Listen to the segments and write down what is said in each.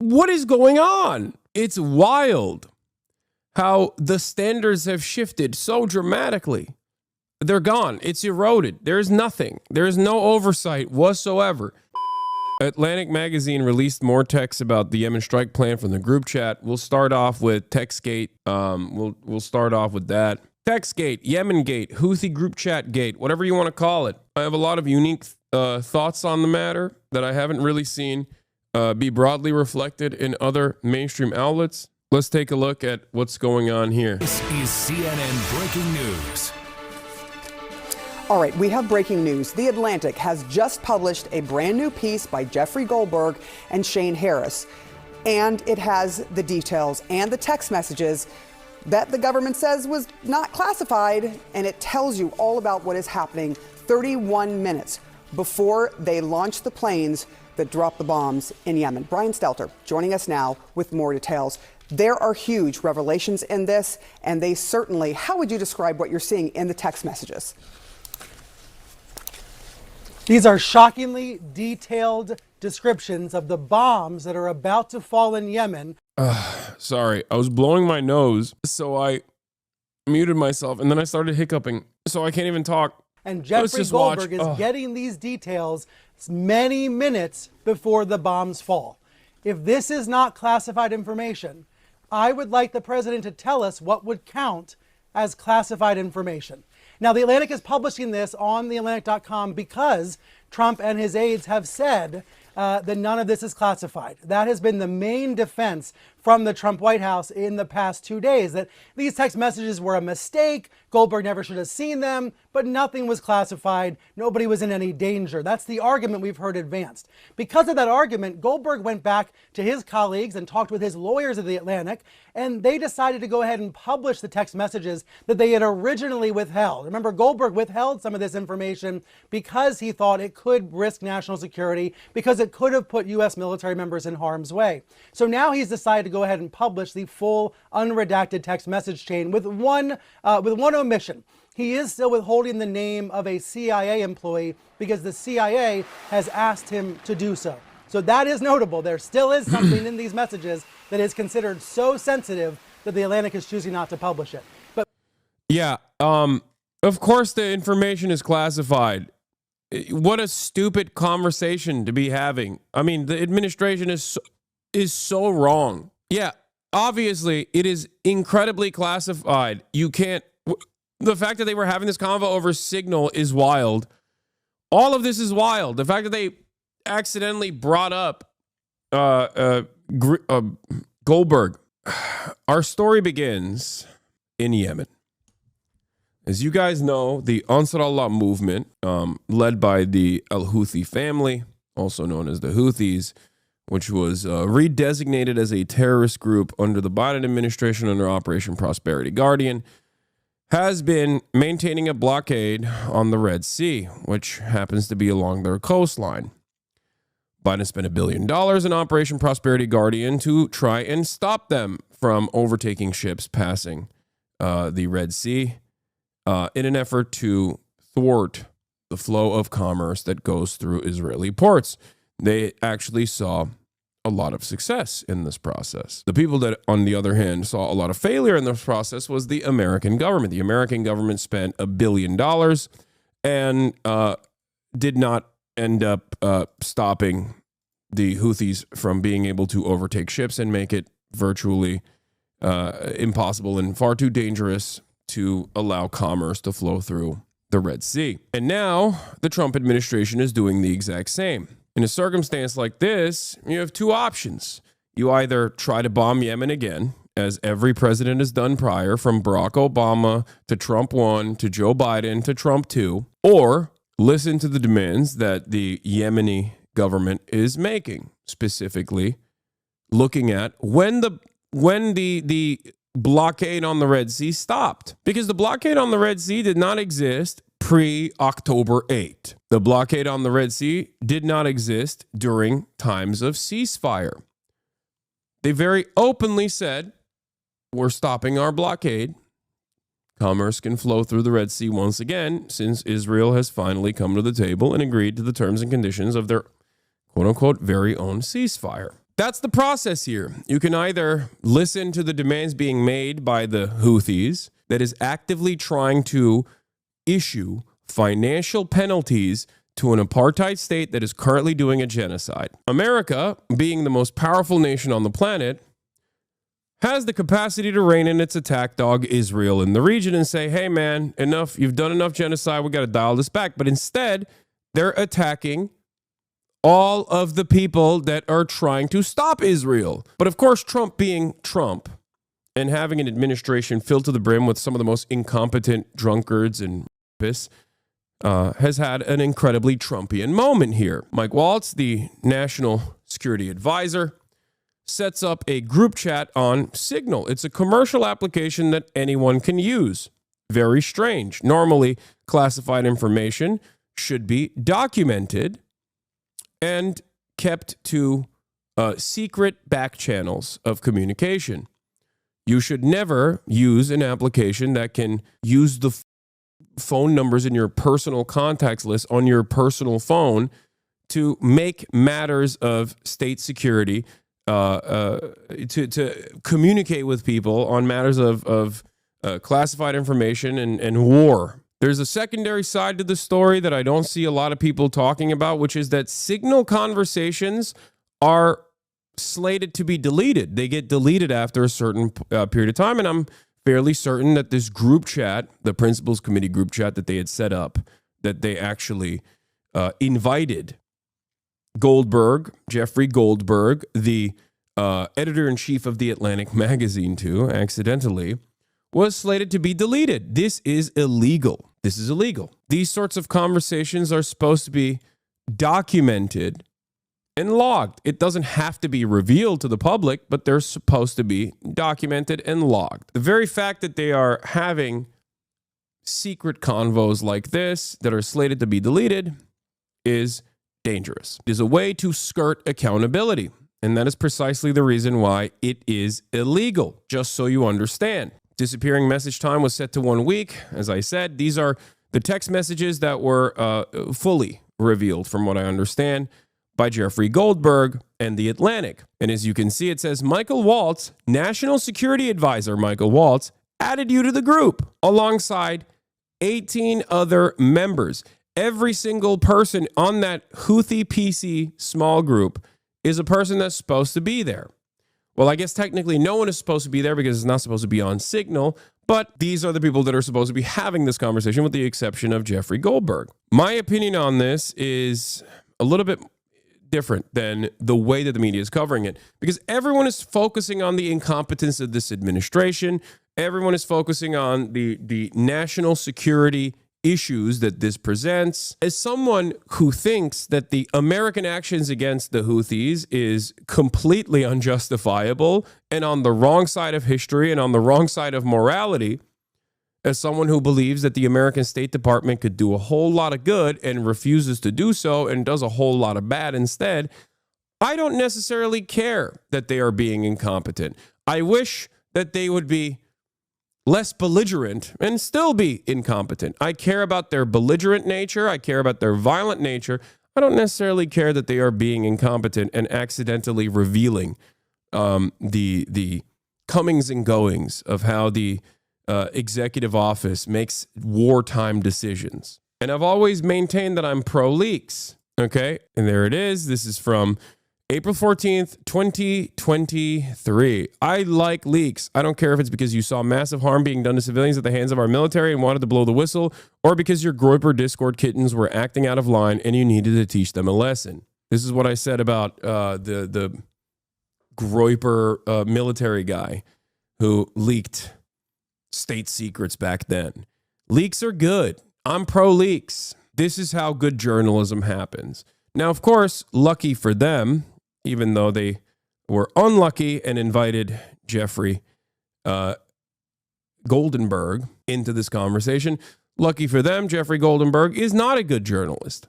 What is going on? It's wild how the standards have shifted so dramatically. They're gone. It's eroded. There's nothing. There's no oversight whatsoever. Atlantic Magazine released more texts about the Yemen strike plan from the group chat. We'll start off with TextGate. We'll start off with that. TextGate, Yemen Gate, Houthi group chat gate, whatever you want to call it. I have a lot of unique thoughts on the matter that I haven't really seen be broadly reflected in other mainstream outlets. Let's take a look at what's going on here. This is CNN Breaking News. All right, we have breaking news. The Atlantic has just published a brand new piece by Jeffrey Goldberg and Shane Harris. And it has the details and the text messages that the government says was not classified. And it tells you all about what is happening 31 minutes before they launch the planes that drop the bombs in Yemen. Brian Stelter joining us now with more details. There are huge revelations in this, and they certainly, how would you describe what you're seeing in the text messages? These are shockingly detailed descriptions of the bombs that are about to fall in Yemen. Sorry, I was blowing my nose, so I muted myself, and then I started hiccuping, so I can't even talk. And Jeffrey Goldberg is getting these details many minutes before the bombs fall. If this is not classified information, I would like the president to tell us what would count as classified information. Now, The Atlantic is publishing this on theatlantic.com because Trump and his aides have said that none of this is classified. That has been the main defense from the Trump White House in the past 2 days, that these text messages were a mistake. Goldberg never should have seen them, but nothing was classified. Nobody was in any danger. That's the argument we've heard advanced. Because of that argument, Goldberg went back to his colleagues and talked with his lawyers at The Atlantic, and they decided to go ahead and publish the text messages that they had originally withheld. Remember, Goldberg withheld some of this information because he thought it could risk national security, because it could have put U.S. military members in harm's way. So now he's decided to go ahead and publish the full unredacted text message chain with one omission. He is still withholding the name of a CIA employee because the CIA has asked him to do so. So that is notable. There still is something in these messages that is considered so sensitive that The Atlantic is choosing not to publish it. But yeah, of course the information is classified. What a stupid conversation to be having. I mean, the administration is so wrong. Yeah, obviously it is incredibly classified. You can't. The fact that they were having this convo over Signal is wild. All of this is wild. The fact that they accidentally brought up Goldberg. Our story begins in Yemen. As you guys know, the Ansar Allah movement, led by the Al-Houthi family, also known as the Houthis, which was redesignated as a terrorist group under the Biden administration under Operation Prosperity Guardian, has been maintaining a blockade on the Red Sea, which happens to be along their coastline. Biden spent $1 billion in Operation Prosperity Guardian to try and stop them from overtaking ships passing the Red Sea in an effort to thwart the flow of commerce that goes through Israeli ports. They actually saw a lot of success in this process. The people that, on the other hand, saw a lot of failure in this process was the American government. The American government spent $1 billion and did not end up stopping the Houthis from being able to overtake ships and make it virtually impossible and far too dangerous to allow commerce to flow through the Red Sea. And now the Trump administration is doing the exact same. In a circumstance like this, you have two options. You either try to bomb Yemen again, as every president has done prior, from Barack Obama to Trump 1 to Joe Biden to Trump 2, or listen to the demands that the Yemeni government is making, specifically looking at when the blockade on the Red Sea stopped. Because the blockade on the Red Sea did not exist pre-October 8. The blockade on the Red Sea did not exist during times of ceasefire. They very openly said, we're stopping our blockade. Commerce can flow through the Red Sea once again, since Israel has finally come to the table and agreed to the terms and conditions of their quote-unquote very own ceasefire. That's the process here. You can either listen to the demands being made by the Houthis that is actively trying to issue financial penalties to an apartheid state that is currently doing a genocide. America, being the most powerful nation on the planet, has the capacity to rein in its attack dog Israel in the region and say, hey man, enough, you've done enough genocide, we got to dial this back. But instead, they're attacking all of the people that are trying to stop Israel. But of course, Trump being Trump and having an administration filled to the brim with some of the most incompetent drunkards and rapists has had an incredibly Trumpian moment here. Mike Waltz, the National Security Advisor, sets up a group chat on Signal. It's a commercial application that anyone can use. Very strange. Normally, classified information should be documented and kept to secret back channels of communication. You should never use an application that can use the phone numbers in your personal contacts list on your personal phone to make matters of state security, to communicate with people on matters of classified information and war. There's a secondary side to the story that I don't see a lot of people talking about, which is that Signal conversations are slated to be deleted. They get deleted after a certain period of time, and I'm fairly certain that this group chat, the Principals Committee group chat that they had set up, that they actually invited Goldberg, Jeffrey Goldberg, the editor-in-chief of The Atlantic magazine to, accidentally, was slated to be deleted. This is illegal. This is illegal. These sorts of conversations are supposed to be documented and logged. It doesn't have to be revealed to the public, but they're supposed to be documented and logged. The very fact that they are having secret convos like this that are slated to be deleted is dangerous. It is a way to skirt accountability, and that is precisely the reason why it is illegal, just so you understand. Disappearing message time was set to 1 week. As I said, these are the text messages that were fully revealed, from what I understand, by Jeffrey Goldberg and The Atlantic. And as you can see, it says, Michael Waltz, National Security Advisor Michael Waltz, added you to the group alongside 18 other members. Every single person on that Houthi PC small group is a person that's supposed to be there. Well, I guess technically no one is supposed to be there because it's not supposed to be on Signal, but these are the people that are supposed to be having this conversation with the exception of Jeffrey Goldberg. My opinion on this is a little bit different than the way that the media is covering it, because everyone is focusing on the incompetence of this administration. Everyone is focusing on the national security issues that this presents. As someone who thinks that the American actions against the Houthis is completely unjustifiable and on the wrong side of history and on the wrong side of morality, as someone who believes that the American State Department could do a whole lot of good and refuses to do so and does a whole lot of bad instead, I don't necessarily care that they are being incompetent. I wish that they would be less belligerent and still be incompetent. I care about their belligerent nature. I care about their violent nature. I don't necessarily care that they are being incompetent and accidentally revealing the comings and goings of how the executive office makes wartime decisions. And I've always maintained that I'm pro-leaks. Okay, and there it is. This is from April 14th, 2023. I like leaks. I don't care if it's because you saw massive harm being done to civilians at the hands of our military and wanted to blow the whistle, or because your Groyper Discord kittens were acting out of line and you needed to teach them a lesson. This is what I said about the Groyper military guy who leaked state secrets back then. Leaks are good. I'm pro-leaks. This is how good journalism happens. Now, of course, lucky for them, even though they were unlucky and invited Jeffrey Goldenberg into this conversation, lucky for them, Jeffrey Goldenberg is not a good journalist.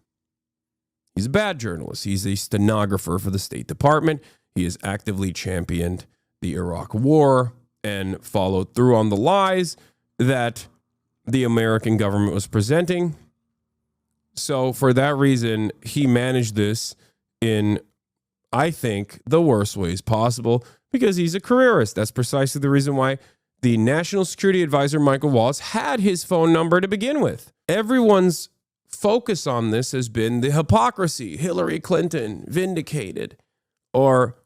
He's a bad journalist. He's a stenographer for the State Department. He has actively championed the Iraq War and followed through on the lies that the American government was presenting. So for that reason, he managed this in, I think, the worst ways possible because he's a careerist. That's precisely the reason why the National Security Advisor, Michael Wallace, had his phone number to begin with. Everyone's focus on this has been the hypocrisy, Hillary Clinton vindicated, or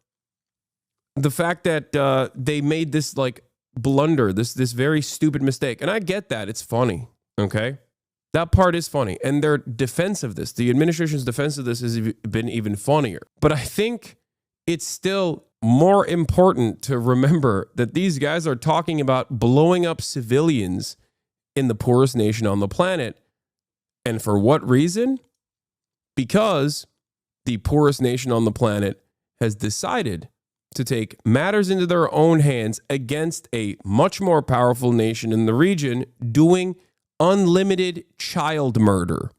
the fact that they made this like blunder, this very stupid mistake. And I get that. It's funny, okay? That part is funny. And their defense of this, the administration's defense of this has been even funnier. But I think it's still more important to remember that these guys are talking about blowing up civilians in the poorest nation on the planet. And for what reason? Because the poorest nation on the planet has decided to take matters into their own hands against a much more powerful nation in the region doing unlimited child murder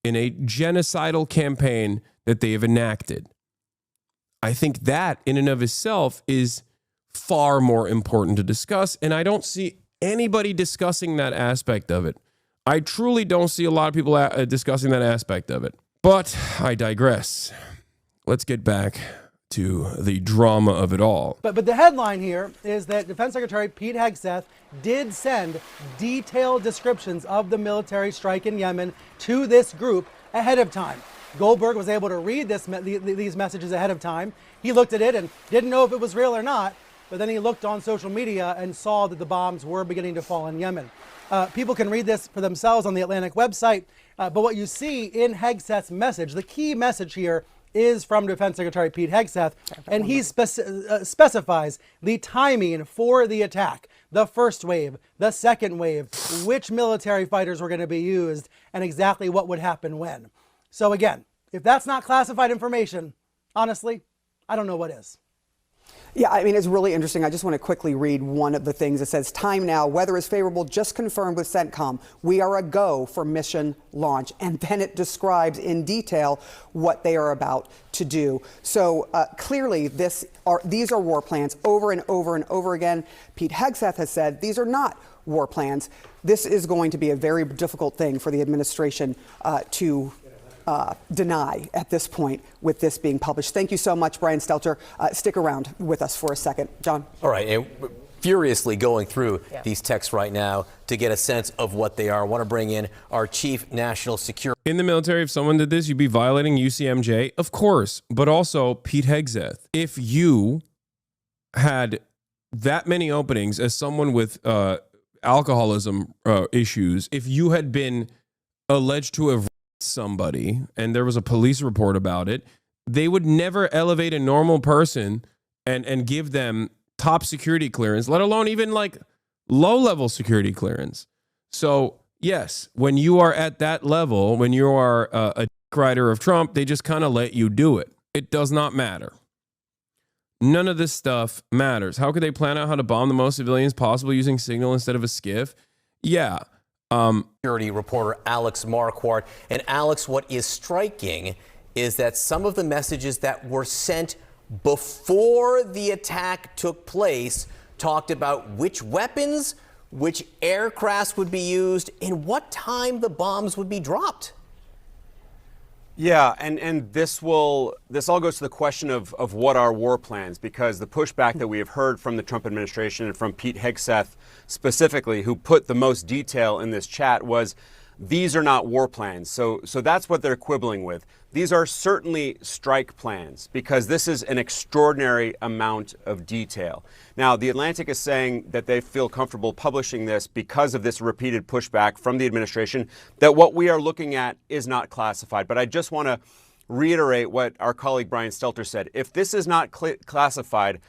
in a genocidal campaign that they have enacted. I think that in and of itself is far more important to discuss, and I don't see anybody discussing that aspect of it. I truly don't see a lot of people discussing that aspect of it. But I digress. Let's get back to the drama of it all. But the headline here is that Defense Secretary Pete Hegseth did send detailed descriptions of the military strike in Yemen to this group ahead of time. Goldberg was able to read these messages ahead of time. He looked at it and didn't know if it was real or not, but then he looked on social media and saw that the bombs were beginning to fall in Yemen. People can read this for themselves on the Atlantic website, but what you see in Hegseth's message, the key message here is from Defense Secretary Pete Hegseth, and he specifies the timing for the attack, the first wave, the second wave, which military fighters were going to be used, and exactly what would happen when. So again, if that's not classified information, honestly, I don't know what is. Yeah, I mean, it's really interesting. I just want to quickly read one of the things. It says, time now, weather is favorable, just confirmed with CENTCOM. We are a go for mission launch. And then it describes in detail what they are about to do. So clearly, these are war plans over and over and over again. Pete Hegseth has said these are not war plans. This is going to be a very difficult thing for the administration to deny at this point with this being published. Thank you so much, Brian Stelter. Stick around with us for a second. John? All right. And furiously going through these texts right now to get a sense of what they are. I want to bring in our chief national security. In the military, if someone did this, you'd be violating UCMJ, of course, but also Pete Hegseth. If you had that many openings as someone with alcoholism issues, if you had been alleged to have somebody and there was a police report about it, they would never elevate a normal person and give them top security clearance, let alone even like low-level security clearance. So yes, when you are at that level, when you are a dick rider of Trump, they just kind of let you do it. It does not matter. None of this stuff matters. How could they plan out how to bomb the most civilians possible using Signal instead of a skiff? Yeah. Security reporter Alex Marquardt. And Alex, what is striking is that some of the messages that were sent before the attack took place talked about which weapons, which aircrafts would be used, and what time the bombs would be dropped. Yeah, and this all goes to the question of what are war plans, because the pushback that we have heard from the Trump administration and from Pete Hegseth specifically, who put the most detail in this chat, was these are not war plans. So that's what they're quibbling with. These are certainly strike plans because this is an extraordinary amount of detail. Now, The Atlantic is saying that they feel comfortable publishing this because of this repeated pushback from the administration, that what we are looking at is not classified. But I just want to reiterate what our colleague Brian Stelter said. If this is not classified,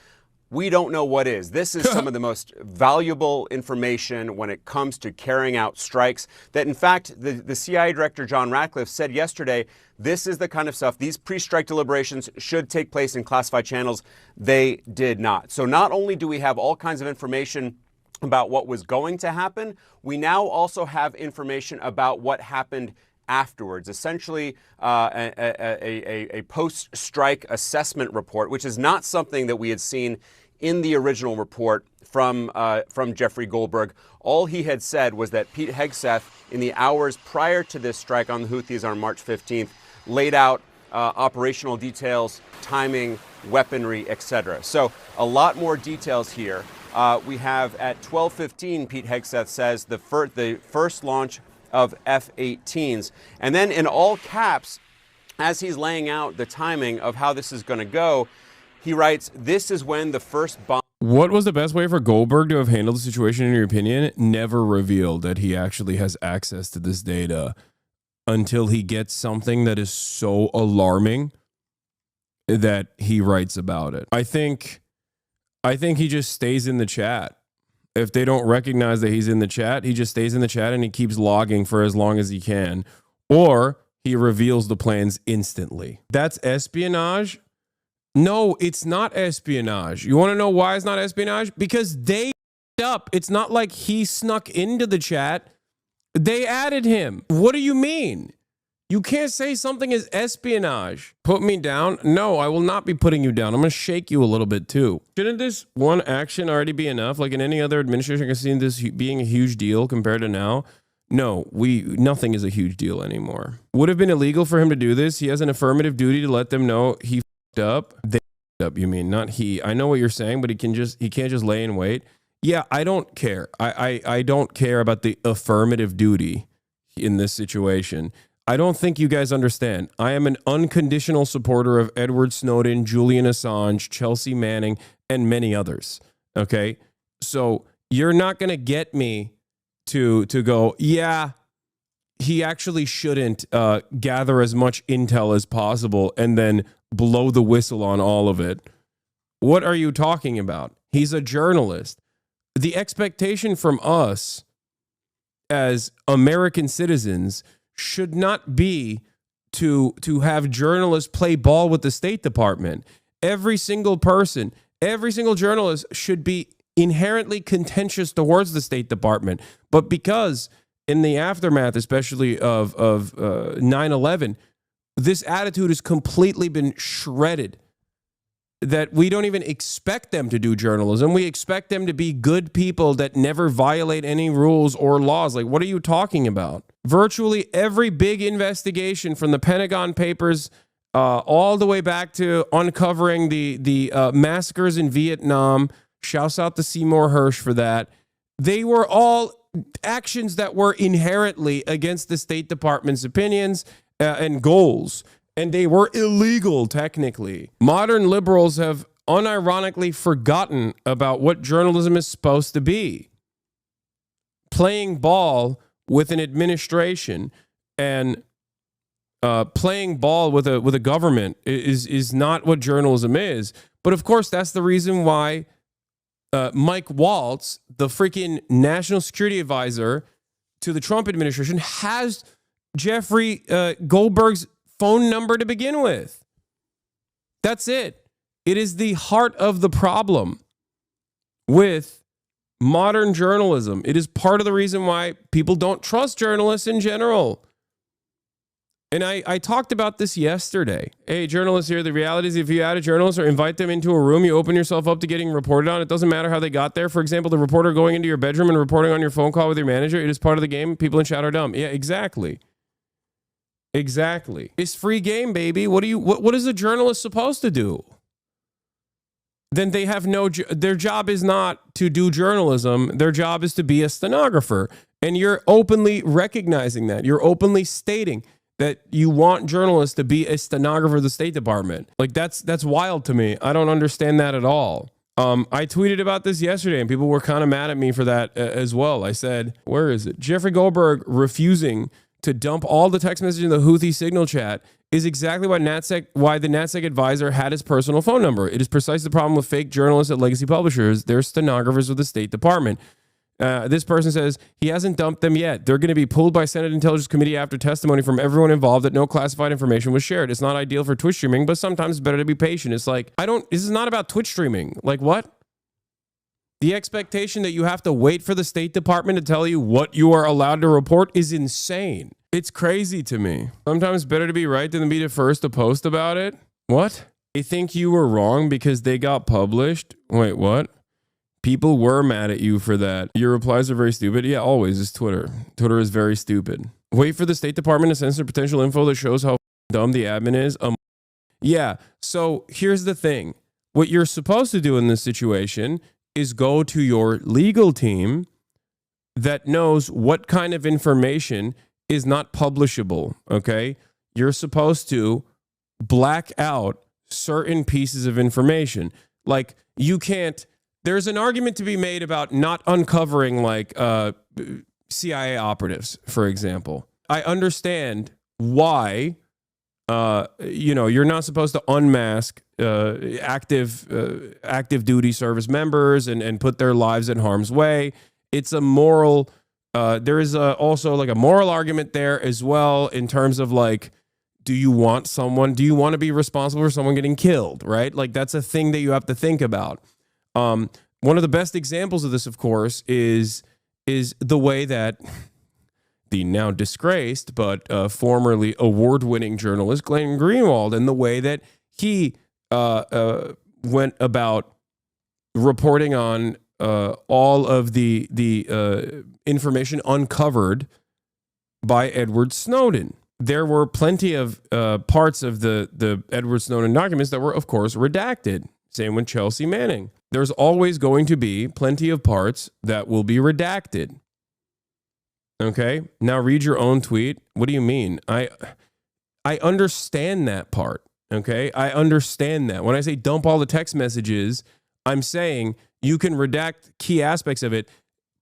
we don't know what is. This is some of the most valuable information when it comes to carrying out strikes that, in fact, the CIA Director John Ratcliffe said yesterday, this is the kind of stuff, these pre-strike deliberations should take place in classified channels. They did not. So not only do we have all kinds of information about what was going to happen, we now also have information about what happened afterwards, essentially a post-strike assessment report, which is not something that we had seen in the original report from Jeffrey Goldberg. All he had said was that Pete Hegseth, in the hours prior to this strike on the Houthis on March 15th, laid out operational details, timing, weaponry, etc. So a lot more details here. We have at 12:15, Pete Hegseth says the first launch of F-18s. And then in all caps, as he's laying out the timing of how this is going to go, he writes, this is when the first bomb. What was the best way for Goldberg to have handled the situation, in your opinion? Never revealed that he actually has access to this data until he gets something that is so alarming that he writes about it. I think he just stays in the chat. If they don't recognize that he's in the chat, he just stays in the chat and he keeps logging for as long as he can. Or he reveals the plans instantly. That's espionage? No, it's not espionage. You want to know why it's not espionage? Because they up. It's not like he snuck into the chat. They added him. What do you mean? You can't say something is espionage. Put me down? No, I will not be putting you down. I'm going to shake you a little bit too. Shouldn't this one action already be enough? Like in any other administration, I can see this being a huge deal compared to now. No, nothing is a huge deal anymore. Would have been illegal for him to do this. He has an affirmative duty to let them know he f***ed up. They f***ed up, you mean, not he. I know what you're saying, but he can't just lay in wait. Yeah, I don't care. I don't care about the affirmative duty in this situation. I don't think you guys understand. I am an unconditional supporter of Edward Snowden, Julian Assange, Chelsea Manning, and many others. Okay? So you're not going to get me to go, yeah, he actually shouldn't gather as much intel as possible and then blow the whistle on all of it. What are you talking about? He's a journalist. The expectation from us as American citizens should not be to have journalists play ball with the State Department. Every single person, every single journalist should be inherently contentious towards the State Department. But because in the aftermath, especially of 9/11, this attitude has completely been shredded, that we don't even expect them to do journalism. We expect them to be good people that never violate any rules or laws. Like, what are you talking about? Virtually every big investigation from the Pentagon Papers all the way back to uncovering the massacres in Vietnam, shouts out to Seymour Hersh for that, they were all actions that were inherently against the State Department's opinions and goals. And they were illegal, technically. Modern liberals have unironically forgotten about what journalism is supposed to be. Playing ball with an administration and playing ball with a government is not what journalism is. But of course, that's the reason why Mike Waltz, the freaking national security advisor to the Trump administration, has Jeffrey Goldberg's phone number to begin with. That's it. It is the heart of the problem with modern journalism. It is part of the reason why people don't trust journalists in general. And I talked about this yesterday. Hey, journalists here, the reality is if you add a journalist or invite them into a room, you open yourself up to getting reported on. It doesn't matter how they got there. For example, the reporter going into your bedroom and reporting on your phone call with your manager, it is part of the game. People in chat are dumb. Yeah, exactly. Exactly. It's free game, baby. What is a journalist supposed to do? Then they have their job is not to do journalism. Their job is to be a stenographer. And you're openly recognizing that. You're openly stating that you want journalists to be a stenographer of the State Department. Like that's wild to me. I don't understand that at all. I tweeted about this yesterday and people were kind of mad at me for that as well. I said, where is it? Jeffrey Goldberg refusing to dump all the text messages in the Houthi signal chat is exactly why the NatSec advisor had his personal phone number. It is precisely the problem with fake journalists at legacy publishers. They're stenographers with the State Department. This person says he hasn't dumped them yet. They're going to be pulled by Senate Intelligence Committee after testimony from everyone involved that no classified information was shared. It's not ideal for Twitch streaming, but sometimes it's better to be patient. It's like, this is not about Twitch streaming. Like what? The expectation that you have to wait for the State Department to tell you what you are allowed to report is insane. It's crazy to me. Sometimes better to be right than to be the first to post about it. What? They think you were wrong because they got published? Wait, what? People were mad at you for that. Your replies are very stupid. Yeah, always. It's Twitter. Twitter is very stupid. Wait for the State Department to censor potential info that shows how dumb the admin is. Yeah. So here's the thing. What you're supposed to do in this situation is go to your legal team that knows what kind of information is not publishable, okay? You're supposed to black out certain pieces of information. Like, you can't, there's an argument to be made about not uncovering, like, CIA operatives, for example. I understand why, you're not supposed to unmask active duty service members and put their lives in harm's way. It's a moral, there is also like a moral argument there as well in terms of like, do you want to be responsible for someone getting killed, right? Like, that's a thing that you have to think about. One of the best examples of this, of course, is the way that the now disgraced but formerly award-winning journalist Glenn Greenwald, and the way that he went about reporting on all of the information uncovered by Edward Snowden. There were plenty of parts of the Edward Snowden documents that were, of course, redacted. Same with Chelsea Manning. There's always going to be plenty of parts that will be redacted. Okay? Now read your own tweet. What do you mean? I understand that part. Okay? I understand that. When I say dump all the text messages, I'm saying you can redact key aspects of it.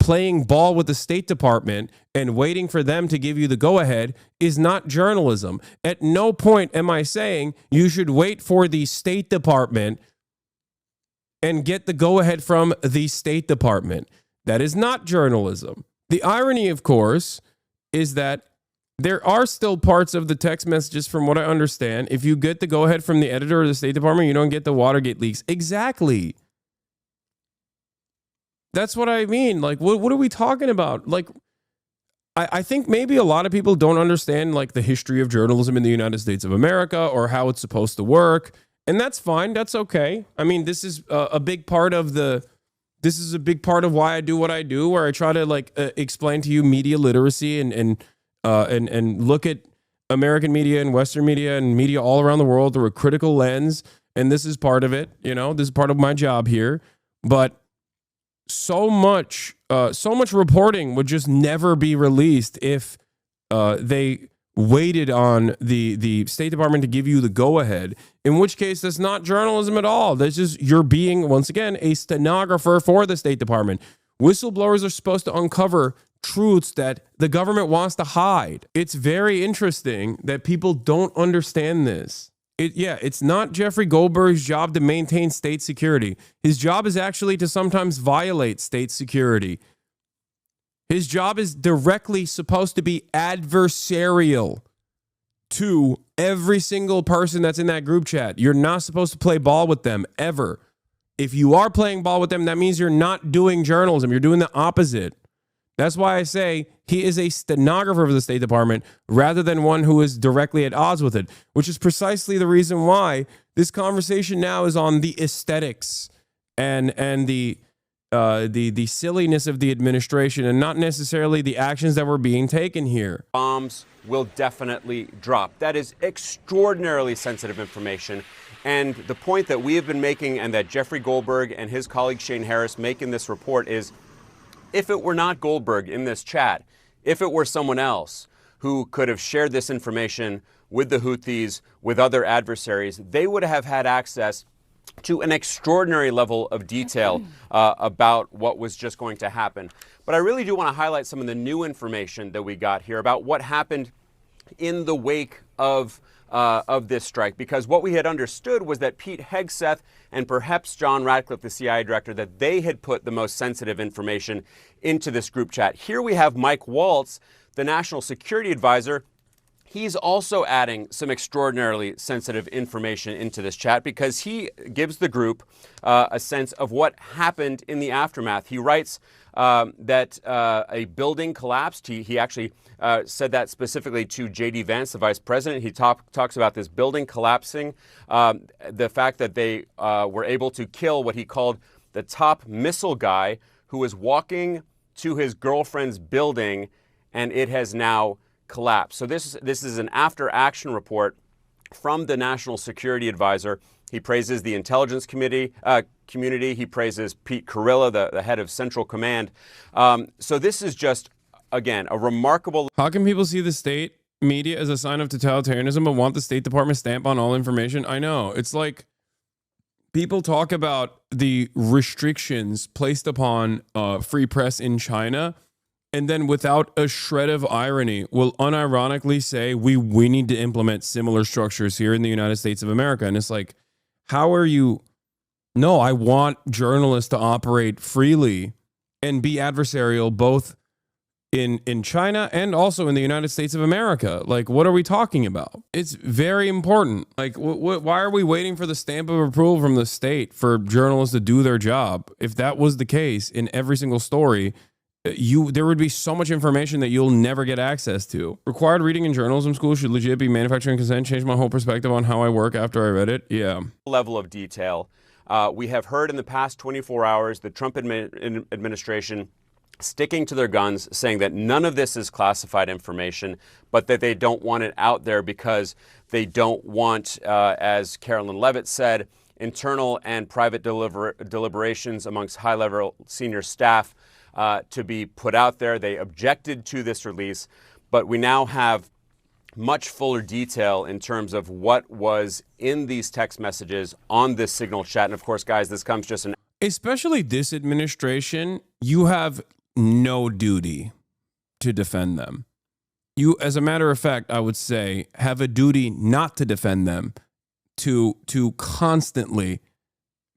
Playing ball with the State Department and waiting for them to give you the go-ahead is not journalism. At no point am I saying you should wait for the State Department and get the go-ahead from the State Department. That is not journalism. The irony, of course, is that there are still parts of the text messages, from what I understand, if you get the go-ahead from the editor of the State Department, you don't get the Watergate leaks. Exactly. That's what I mean. Like, what are we talking about? Like, I think maybe a lot of people don't understand, like, the history of journalism in the United States of America or how it's supposed to work. And that's fine. That's okay. I mean, this is a big part of why I do what I do, where I try to explain to you media literacy and look at American media and Western media and media all around the world through a critical lens. And this is part of it. This is part of my job here. But so much reporting would just never be released if they waited on the State Department to give you the go-ahead, in which case that's not journalism at all. That's just, you're being, once again, a stenographer for the State Department. Whistleblowers are supposed to uncover truths that the government wants to hide. It's very interesting that people don't understand this. It's not Jeffrey Goldberg's job to maintain state security. His job is actually to sometimes violate state security. His job is directly supposed to be adversarial to every single person that's in that group chat. You're not supposed to play ball with them, ever. If you are playing ball with them, that means you're not doing journalism. You're doing the opposite. That's why I say he is a stenographer for the State Department rather than one who is directly at odds with it, which is precisely the reason why this conversation now is on the aesthetics and the silliness of the administration, and not necessarily the actions that were being taken here. Bombs will definitely drop. That is extraordinarily sensitive information. And the point that we have been making, and that Jeffrey Goldberg and his colleague Shane Harris make in this report, is if it were not Goldberg in this chat, if it were someone else who could have shared this information with the Houthis, with other adversaries, they would have had access to an extraordinary level of detail about what was just going to happen. But I really do want to highlight some of the new information that we got here about what happened in the wake of this strike, because what we had understood was that Pete Hegseth and perhaps John Ratcliffe, the CIA director, that they had put the most sensitive information into this group chat. Here we have Mike Waltz, the national security advisor. He's also adding some extraordinarily sensitive information into this chat because he gives the group a sense of what happened in the aftermath. He writes that a building collapsed. He actually said that specifically to J.D. Vance, the vice president. He talks about this building collapsing, the fact that they were able to kill what he called the top missile guy who was walking to his girlfriend's building, and it has now collapse. So this is an after-action report from the National Security Advisor. He praises the intelligence community. He praises Pete Carilla, the head of Central Command. So this is just, again, a remarkable. How can people see the state media as a sign of totalitarianism but want the State Department stamp on all information? I know. It's like people talk about the restrictions placed upon free press in China, and then without a shred of irony will unironically say we need to implement similar structures here in the United States of America. And it's like, how are you? No, I want journalists to operate freely and be adversarial both in China and also in the United States of America. Like, what are we talking about? It's very important. Like, why are we waiting for the stamp of approval from the state for journalists to do their job? If that was the case in every single story, there would be so much information that you'll never get access to. Required reading in journalism school should legit be manufacturing consent. Changed my whole perspective on how I work after I read it. Yeah. Level of detail. We have heard in the past 24 hours the Trump administration sticking to their guns, saying that none of this is classified information, but that they don't want it out there because they don't want, as Carolyn Levitt said, internal and private deliberations amongst high-level senior staff to be put out there. They objected to this release, but we now have much fuller detail in terms of what was in these text messages on this Signal chat. And of course, guys, this comes just an... Especially this administration, you have no duty to defend them. You, as a matter of fact, I would say, have a duty not to defend them, to constantly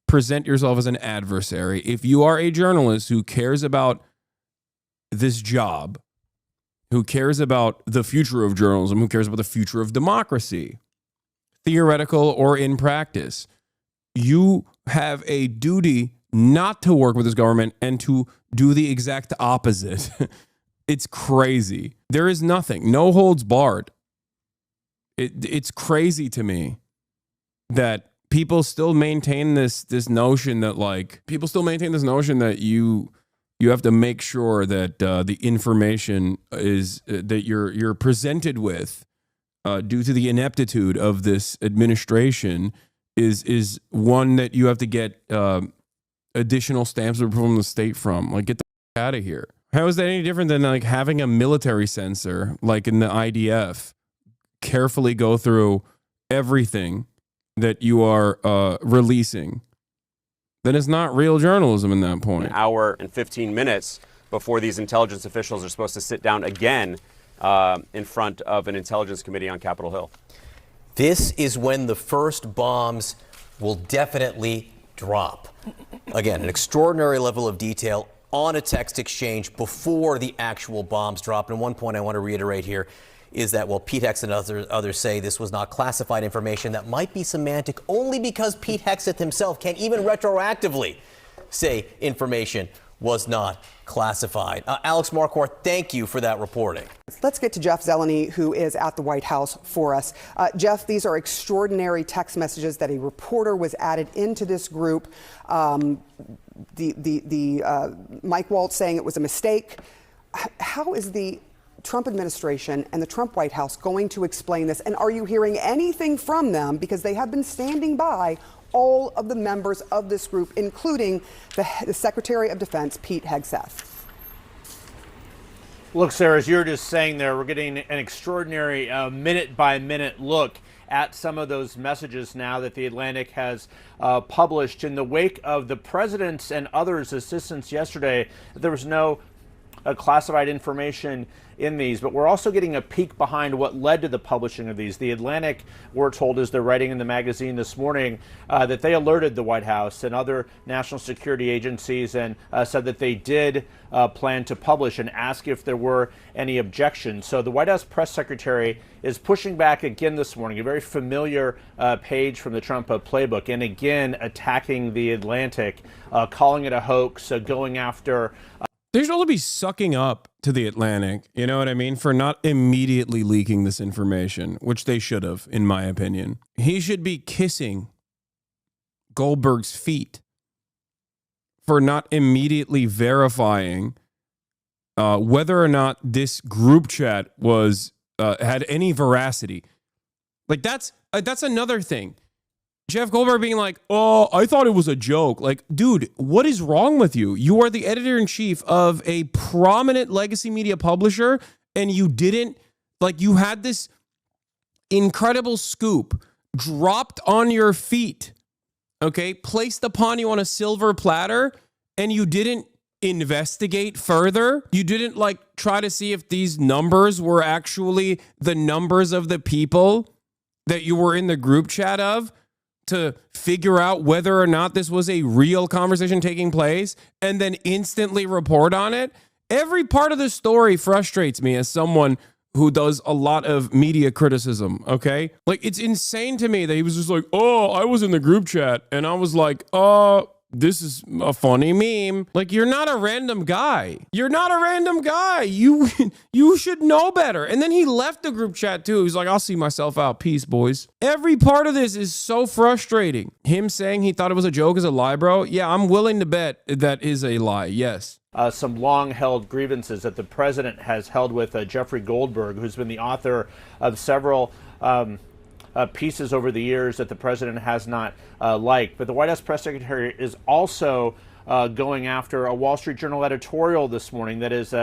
present yourself as an adversary. If you are a journalist who cares about this job, who cares about the future of journalism, who cares about the future of democracy, theoretical or in practice, you have a duty not to work with this government and to do the exact opposite. It's crazy. There is nothing, no holds barred. It's crazy to me that people still maintain this notion that you have to make sure that the information is that you're presented with due to the ineptitude of this administration is one that you have to get additional stamps of approval from the state from. Like, get the out of here. How is that any different than like having a military censor, like in the IDF, carefully go through everything that you are releasing? Then it's not real journalism in that point. An hour and 15 minutes before these intelligence officials are supposed to sit down again in front of an intelligence committee on Capitol Hill. This is when the first bombs will definitely drop. Again, an extraordinary level of detail on a text exchange before the actual bombs drop. And one point I want to reiterate here is that while Pete Hegseth and others say this was not classified information, that might be semantic only because Pete Hegseth himself can't even retroactively say information was not classified. Alex Marquardt, thank you for that reporting. Let's get to Jeff Zeleny, who is at the White House for us. Jeff, these are extraordinary text messages that a reporter was added into this group. Mike Waltz saying it was a mistake. How is the Trump administration and the Trump White House going to explain this? And are you hearing anything from them? Because they have been standing by all of the members of this group, including the Secretary of Defense, Pete Hegseth. Look, Sarah, as you were just saying there, we're getting an extraordinary minute-by-minute look at some of those messages now that the Atlantic has published. In the wake of the president's and others' assistance yesterday, there was no classified information in these, but we're also getting a peek behind what led to the publishing of these. The Atlantic, we're told, as they're writing in the magazine this morning, that they alerted the White House and other national security agencies and said that they did plan to publish and ask if there were any objections. So the White House press secretary is pushing back again this morning, a very familiar page from the Trump playbook, and again attacking the Atlantic, calling it a hoax, going after... They should also be sucking up to the Atlantic, you know what I mean, for not immediately leaking this information, which they should have, in my opinion. He should be kissing Goldberg's feet for not immediately verifying whether or not this group chat was had any veracity. Like that's another thing. Jeff Goldberg being like, oh, I thought it was a joke. Like, dude, what is wrong with you? You are the editor-in-chief of a prominent legacy media publisher, and you had this incredible scoop dropped on your feet, okay, placed upon you on a silver platter, and you didn't investigate further. You didn't try to see if these numbers were actually the numbers of the people that you were in the group chat of, to figure out whether or not this was a real conversation taking place and then instantly report on it. Every part of the story frustrates me as someone who does a lot of media criticism, okay? Like, it's insane to me that he was just like, oh, I was in the group chat and I was like, this is a funny meme. Like, you're not a random guy. You're not a random guy. You should know better. And then he left the group chat too. He's like, I'll see myself out. Peace, boys. Every part of this is so frustrating. Him saying he thought it was a joke is a lie, bro. Yeah, I'm willing to bet that is a lie. Yes. Some long-held grievances that the president has held with Jeffrey Goldberg, who's been the author of several pieces over the years that the president has not liked. But the White House press secretary is also going after a Wall Street Journal editorial this morning that is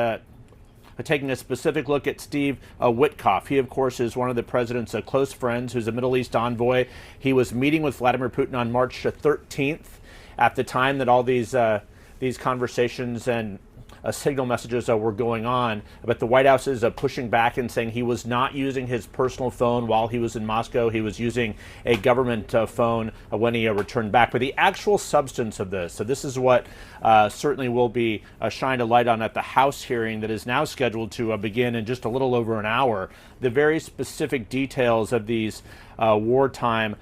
taking a specific look at Steve Witkoff. He, of course, is one of the president's close friends, who's a Middle East envoy. He was meeting with Vladimir Putin on March 13th at the time that all these conversations and signal messages were going on, but the White House is pushing back and saying he was not using his personal phone while he was in Moscow. He was using a government phone when he returned back. But the actual substance of this, so this is what certainly will be shined a light on at the House hearing that is now scheduled to begin in just a little over an hour. The very specific details of these wartime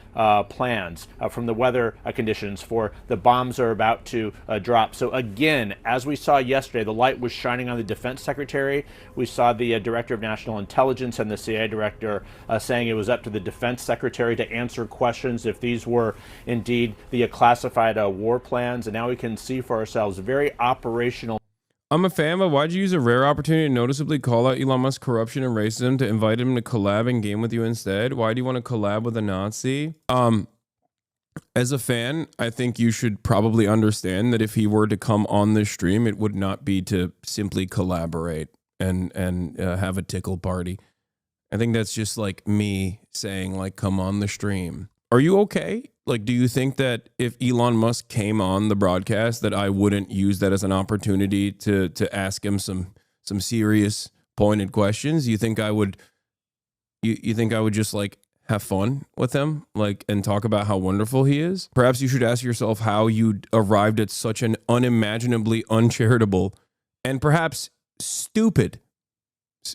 plans, from the weather conditions for the bombs are about to drop. So again, as we saw yesterday, the light was shining on the defense secretary. We saw the director of national intelligence and the CIA director saying it was up to the defense secretary to answer questions if these were indeed the classified war plans. And now we can see for ourselves very operational. I'm a fan, but why'd you use a rare opportunity to noticeably call out Elon Musk's corruption and racism to invite him to collab and game with you instead? Why do you want to collab with a Nazi? As a fan, I think you should probably understand that if he were to come on this stream, it would not be to simply collaborate and have a tickle party. I think that's just like me saying, like, come on the stream. Are you okay? Like, do you think that if Elon Musk came on the broadcast that I wouldn't use that as an opportunity to ask him some serious pointed questions? You think I would you think I would just like have fun with him, like, and talk about how wonderful he is? Perhaps you should ask yourself how you arrived at such an unimaginably uncharitable and perhaps stupid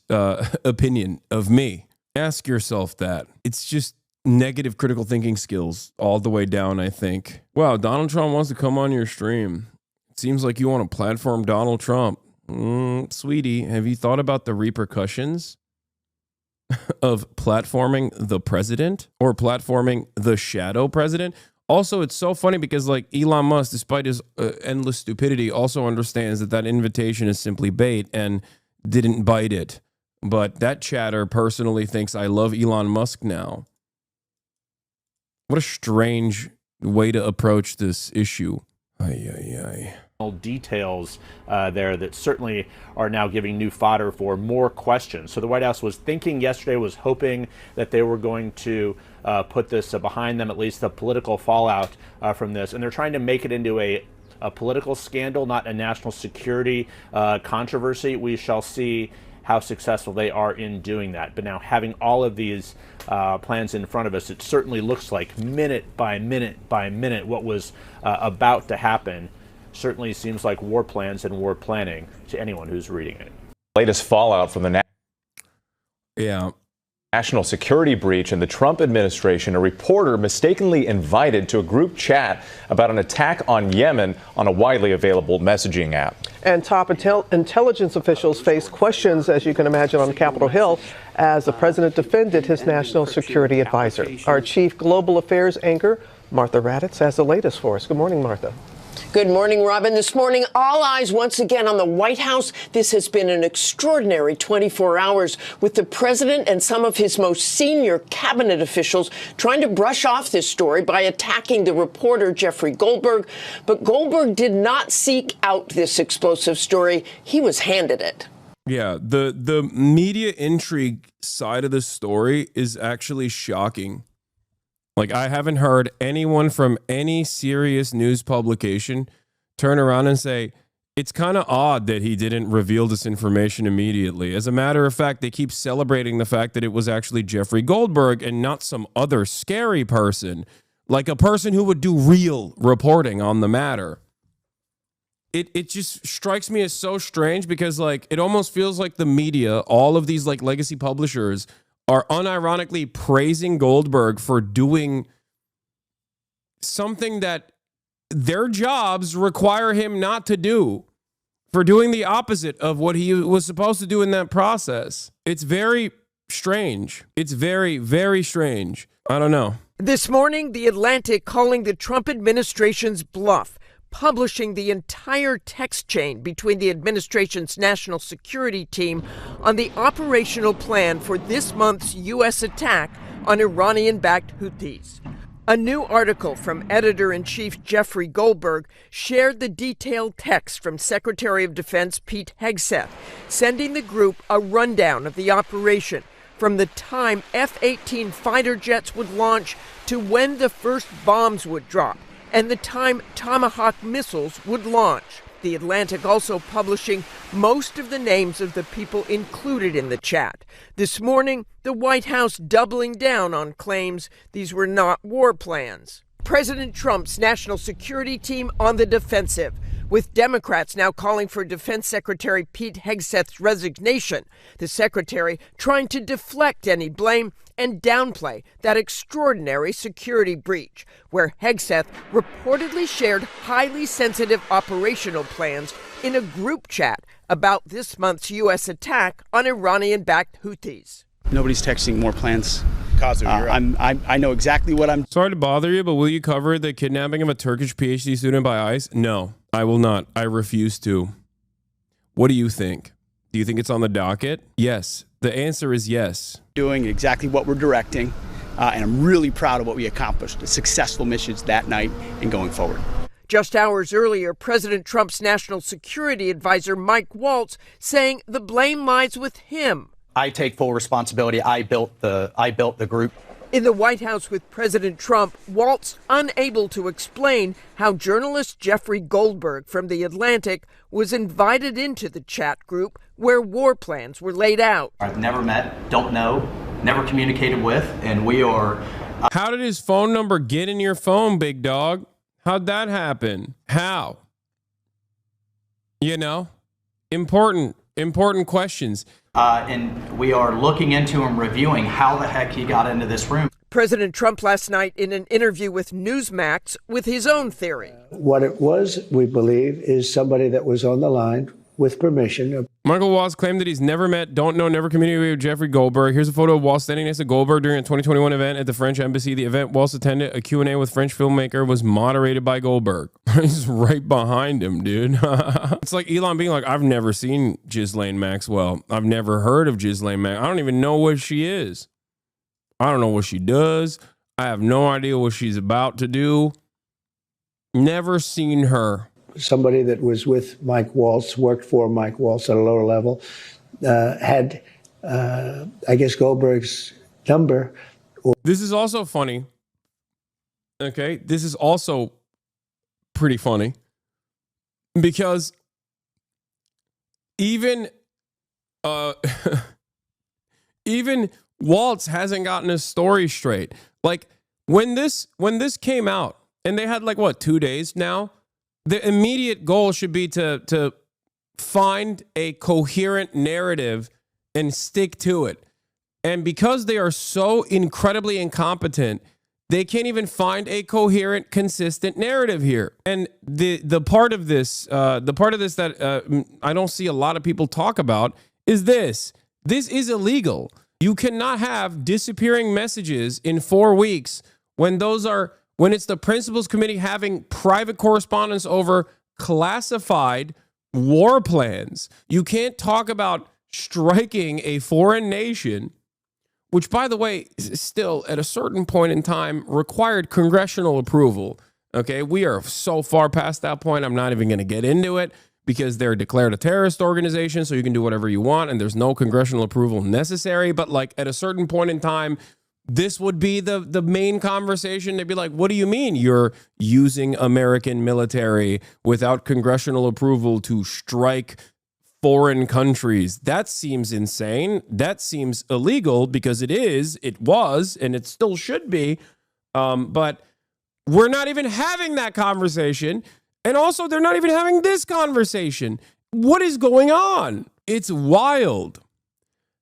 opinion of me. Ask yourself that. It's just negative critical thinking skills all the way down, I think. Wow, Donald Trump wants to come on your stream. It seems like you want to platform Donald Trump. Sweetie, have you thought about the repercussions of platforming the president or platforming the shadow president? Also, it's so funny because, like, Elon Musk, despite his endless stupidity, also understands that invitation is simply bait and didn't bite it. But that chatter personally thinks I love Elon Musk now. What a strange way to approach this issue. Details there that certainly are now giving new fodder for more questions. So the White House was thinking yesterday, was hoping that they were going to put this behind them, at least the political fallout from this. And they're trying to make it into a political scandal, not a national security controversy. We shall see how successful they are in doing that. But now, having all of these plans in front of us, it certainly looks like minute by minute by minute what was about to happen. Certainly seems like war plans and war planning to anyone who's reading it. Latest fallout from the national security breach in the Trump administration. A reporter mistakenly invited to a group chat about an attack on Yemen on a widely available messaging app. And top intelligence officials face questions, as you can imagine, on Capitol Hill as the president defended his national security advisor. Our chief global affairs anchor, Martha Raddatz, has the latest for us. Good morning, Martha. Good morning, Robin. This morning, all eyes once again on the White House. This has been an extraordinary 24 hours with the president and some of his most senior cabinet officials trying to brush off this story by attacking the reporter Jeffrey Goldberg. But Goldberg did not seek out this explosive story. He was handed it. Yeah, the media intrigue side of the story is actually shocking. Like, I haven't heard anyone from any serious news publication turn around and say, it's kind of odd that he didn't reveal this information immediately. As a matter of fact, they keep celebrating the fact that it was actually Jeffrey Goldberg and not some other scary person, like a person who would do real reporting on the matter. It just strikes me as so strange because, like, it almost feels like the media, all of these, like, legacy publishers are unironically praising Goldberg for doing something that their jobs require him not to do, for doing the opposite of what he was supposed to do in that process. It's very strange. It's very, very strange. I don't know. This morning, The Atlantic calling the Trump administration's bluff, publishing the entire text chain between the administration's national security team on the operational plan for this month's U.S. attack on Iranian-backed Houthis. A new article from editor-in-chief Jeffrey Goldberg shared the detailed text from Secretary of Defense Pete Hegseth, sending the group a rundown of the operation from the time F-18 fighter jets would launch to when the first bombs would drop, and the time Tomahawk missiles would launch. The Atlantic also publishing most of the names of the people included in the chat. This morning, the White House doubling down on claims these were not war plans. President Trump's national security team on the defensive, with Democrats now calling for Defense Secretary Pete Hegseth's resignation, the secretary trying to deflect any blame and downplay that extraordinary security breach, where Hegseth reportedly shared highly sensitive operational plans in a group chat about this month's U.S. attack on Iranian-backed Houthis. Nobody's texting more plans. I know exactly what I'm... Sorry to bother you, but will you cover the kidnapping of a Turkish PhD student by ICE? No, I will not. I refuse to. What do you think? Do you think it's on the docket? Yes. The answer is yes. Doing exactly what we're directing, and I'm really proud of what we accomplished, the successful missions that night and going forward. Just hours earlier, President Trump's national security advisor, Mike Waltz, saying the blame lies with him. I take full responsibility. I built the group. In the White House with President Trump, Waltz unable to explain how journalist Jeffrey Goldberg from The Atlantic was invited into the chat group where war plans were laid out. I've never met, don't know, never communicated with, and we are... How did his phone number get in your phone, big dog? How'd that happen? How? You know? Important questions. And we are looking into and reviewing how the heck he got into this room. President Trump last night in an interview with Newsmax with his own theory. What it was, we believe, is somebody that was on the line with permission. Michael Waltz claimed that he's never met, don't know, never communicated with Jeffrey Goldberg. Here's a photo of Waltz standing next to Goldberg during a 2021 event at the French embassy. The event Waltz attended, a Q&A with French filmmaker, was moderated by Goldberg. He's right behind him, dude. It's like Elon being like, I've never seen Ghislaine Maxwell. I've never heard of Ghislaine Maxwell. I don't even know what she is. I don't know what she does. I have no idea what she's about to do. Never seen her. Somebody that was with Mike Waltz, worked for Mike Waltz at a lower level, had, I guess, Goldberg's number. This is also funny. Okay, this is also pretty funny because even even Waltz hasn't gotten his story straight. Like when this came out, and they had like what 2 days now. The immediate goal should be to find a coherent narrative and stick to it. And because they are so incredibly incompetent, they can't even find a coherent, consistent narrative here. And the part of this that I don't see a lot of people talk about is this. This is illegal. You cannot have disappearing messages in 4 weeks when when it's the principals committee having private correspondence over classified war plans. You can't talk about striking a foreign nation, which, by the way, still at a certain point in time required congressional approval. Okay, we are so far past that point. I'm not even going to get into it because they're declared a terrorist organization, so you can do whatever you want, and there's no congressional approval necessary. But like at a certain point in time, this would be the main conversation. They'd be like, what do you mean you're using American military without congressional approval to strike foreign countries? That seems insane. That seems illegal because it was, and it still should be. But we're not even having that conversation. And also, they're not even having this conversation. What is going on? It's wild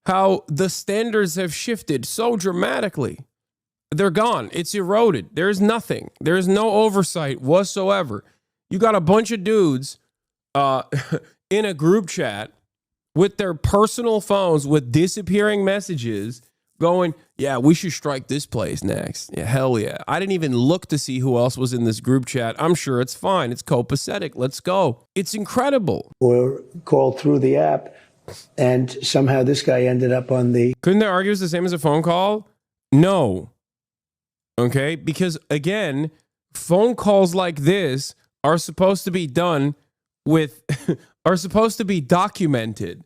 how the standards have shifted so dramatically. They're gone. It's eroded. There's nothing. There's no oversight whatsoever. You got a bunch of dudes in a group chat with their personal phones with disappearing messages going, yeah, we should strike this place next. Yeah, hell yeah. I didn't even look to see who else was in this group chat. I'm sure it's fine. It's copacetic. Let's go. It's incredible. Or called through the app, and somehow this guy ended up on the... Couldn't they argue it's the same as a phone call? No. Okay? Because, again, phone calls like this are supposed to be done with... are supposed to be documented.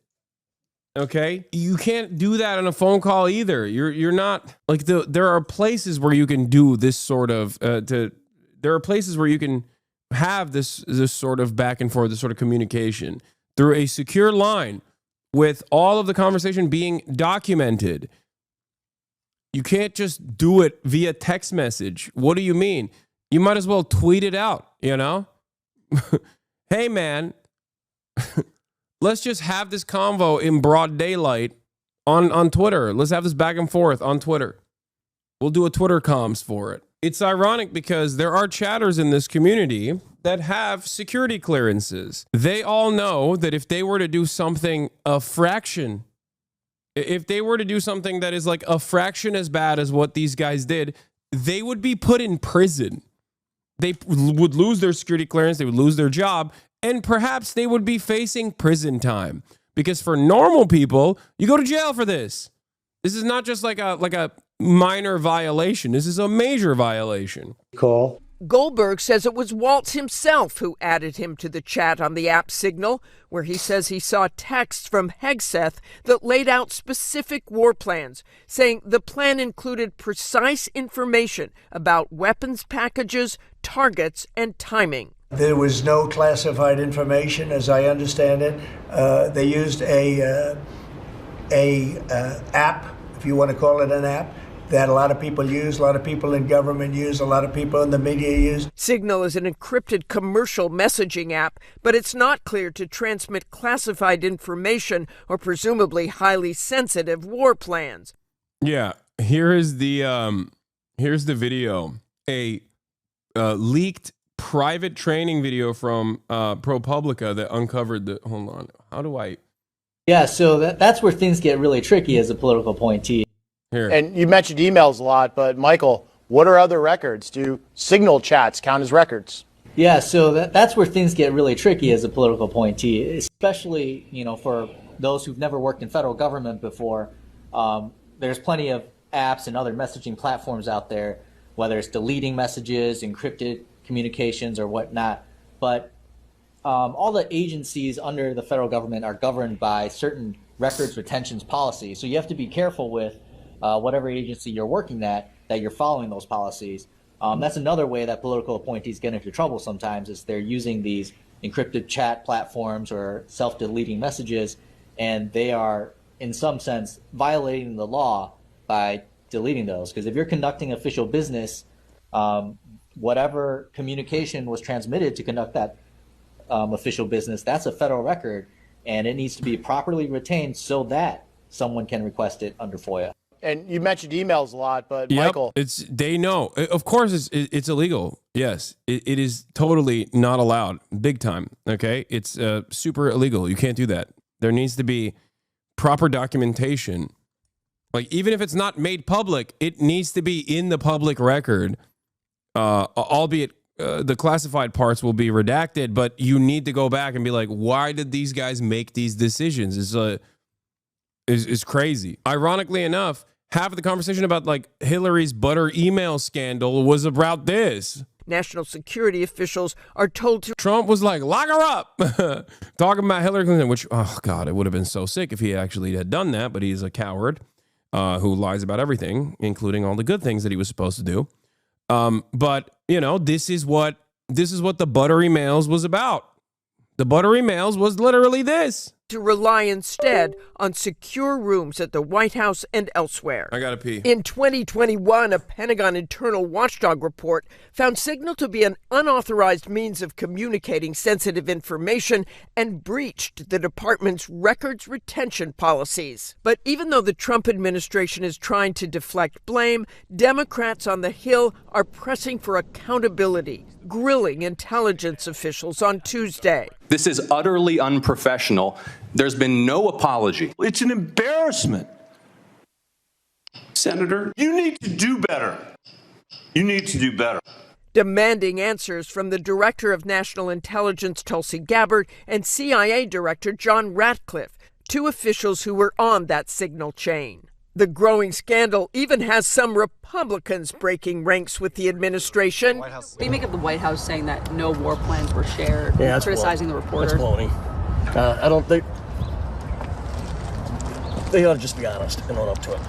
Okay? You can't do that on a phone call either. You're not... Like, there are places where you can do this sort of... there are places where you can have this sort of back and forth, this sort of communication through a secure line with all of the conversation being documented. You can't just do it via text message. What do you mean? You might as well tweet it out, you know? Hey, man, let's just have this convo in broad daylight on Twitter. Let's have this back and forth on Twitter. We'll do a Twitter comms for it. It's ironic because there are chatters in this community that have security clearances. They all know that if they were to do something a fraction, if they were to do something that is like a fraction as bad as what these guys did, they would be put in prison. They would lose their security clearance, they would lose their job, and perhaps they would be facing prison time. Because for normal people, you go to jail for this. This is not just like a minor violation. This is a major violation. Call. Goldberg says it was Waltz himself who added him to the chat on the app Signal, where he says he saw texts from Hegseth that laid out specific war plans, saying the plan included precise information about weapons packages, targets, and timing. There was no classified information, as I understand it. They used a app, if you want to call it an app, that a lot of people use, a lot of people in government use, a lot of people in the media use. Signal is an encrypted commercial messaging app, but it's not clear to transmit classified information or presumably highly sensitive war plans. Yeah, here's the video. A leaked private training video from ProPublica that uncovered the... Hold on. How do I... Yeah, so that's where things get really tricky as a political appointee. Here. And you mentioned emails a lot, but Michael, what are other records? Do Signal chats count as records? Yeah, so that's where things get really tricky as a political appointee, especially, for those who've never worked in federal government before. There's plenty of apps and other messaging platforms out there, whether it's deleting messages, encrypted communications, or whatnot. But all the agencies under the federal government are governed by certain records retention policies. So you have to be careful with whatever agency you're working at, that you're following those policies. That's another way that political appointees get into trouble sometimes, is they're using these encrypted chat platforms or self-deleting messages, and they are, in some sense, violating the law by deleting those. Because if you're conducting official business, whatever communication was transmitted to conduct that official business, that's a federal record, and it needs to be properly retained so that someone can request it under FOIA. And you mentioned emails a lot, but Yep, Michael, they know. Of course, it's illegal. Yes, it is totally not allowed. Big time. Okay, it's super illegal. You can't do that. There needs to be proper documentation. Like, even if it's not made public, it needs to be in the public record albeit the classified parts will be redacted, but you need to go back and be like, why did these guys make these decisions? Is crazy. Ironically enough, half of the conversation about like Hillary's butter email scandal was about this. National security officials are told to. Trump was like, lock her up. Talking about Hillary Clinton, which, oh God, it would have been so sick if he actually had done that, but he's a coward who lies about everything, including all the good things that he was supposed to do. But, you know, this is what the buttery mails was about. The buttery mails was literally this. To rely instead on secure rooms at the White House and elsewhere. I gotta pee. In 2021, a Pentagon internal watchdog report found Signal to be an unauthorized means of communicating sensitive information and breached the department's records retention policies. But even though the Trump administration is trying to deflect blame, Democrats on the Hill are pressing for accountability, grilling intelligence officials on Tuesday. This is utterly unprofessional. There's been no apology. It's an embarrassment. Senator, you need to do better. You need to do better. Demanding answers from the Director of National Intelligence, Tulsi Gabbard, and CIA Director John Ratcliffe, two officials who were on that signal chain. The growing scandal even has some Republicans breaking ranks with the administration. What do you make of the White House saying that no war plans were shared, criticizing the reporter? That's baloney. I don't think they ought to just be honest and own up to it.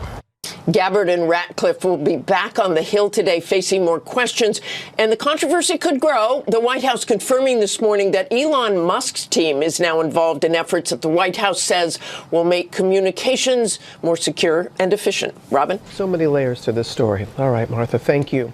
Gabbard and Ratcliffe will be back on the Hill today facing more questions, and the controversy could grow. The White House confirming this morning that Elon Musk's team is now involved in efforts that the White House says will make communications more secure and efficient. Robin? So many layers to this story. All right, Martha, thank you.